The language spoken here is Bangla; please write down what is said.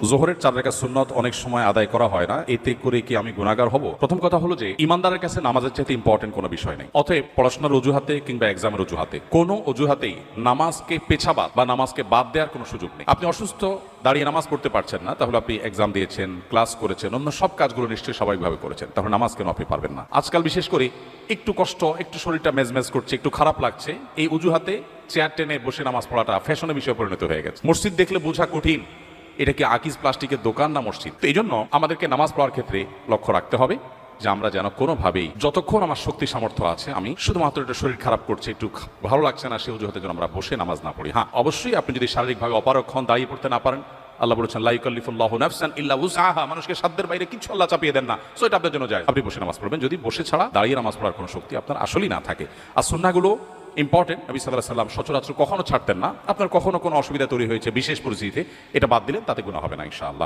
জোহরের 4 রাকাত সুন্নত অনেক সময় আদায় করা হয় না, এতে করে কি আমি গুনাহগার হব? প্রথম কথা হলো যে ইমানদারের কাছে নামাজের চাইতে ইম্পর্টেন্ট কোনো বিষয় নেই। অতএব পড়াশোনার অজুহাতে কিংবা এক্সামের অজুহাতে কোনো অজুহাতেই নামাজকে পেছাবাদ বা নামাজকে বাদ দেওয়ার কোনো সুযোগ নেই। আপনি অসুস্থ, দাঁড়িয়ে নামাজ পড়তে পারছেন না, তাহলে আপনি এক্সাম দিয়েছেন, ক্লাস করেছেন, অন্য সব কাজগুলো নিশ্চয়ই স্বাভাবিকভাবে করেছেন, তাহলে নামাজ কেন আপনি পারবেন না? আজকাল বিশেষ করে একটু কষ্ট, একটু শরীরটা মেজমেজ করছে, একটু খারাপ লাগছে, এই অজুহাতে চেয়ার টেনে বসে নামাজ পড়াটা ফ্যাশনের বিষয়ে পরিণত হয়ে গেছে। মসজিদ দেখলে বোঝা কঠিন এটা কি আকিজ প্লাস্টিকের দোকান না মসজিদ। তো এই জন্য আমাদেরকে নামাজ পড়ার ক্ষেত্রে লক্ষ্য রাখতে হবে যে আমরা যেন কোনোভাবেই, যতক্ষণ আমার শক্তি সামর্থ্য আছে, আমি শুধুমাত্র একটু শরীর খারাপ করছে, একটু ভালো লাগছে না, সে অজুহাতে যেন আমরা বসে নামাজ না পড়ি। হ্যাঁ, অবশ্যই আপনি যদি শারীরিকভাবে অপারগ হন, দাঁড়িয়ে পড়তে না পারেন, আল্লাহ বলেছেন লা ইউকাল্লিফুল্লাহু নাফসান ইল্লা উসআহা, মানুষকে সাধ্যের বাইরে কিছু আল্লাহ চাপিয়ে দেন না। সো এটা আপনার জন্য যায়, আপনি বসে নামাজ পড়বেন যদি বসে ছাড়া দাঁড়িয়ে নামাজ পড়ার কোনো শক্তি আপনার আসলেই না থাকে। আর সুন্নাহগুলো ইম্পর্টেন্ট, নবী সাল্লাল্লাহু আলাইহি ওয়াসাল্লাম সচরাচর কখনো ছাড়তেন না। আপনার কখনো কোনো অসুবিধা তৈরি হয়েছে বিশেষ পরিস্থিতিতে, এটা বাদ দিলেন, তাতে গুনাহ হবে না ইনশাআল্লাহ।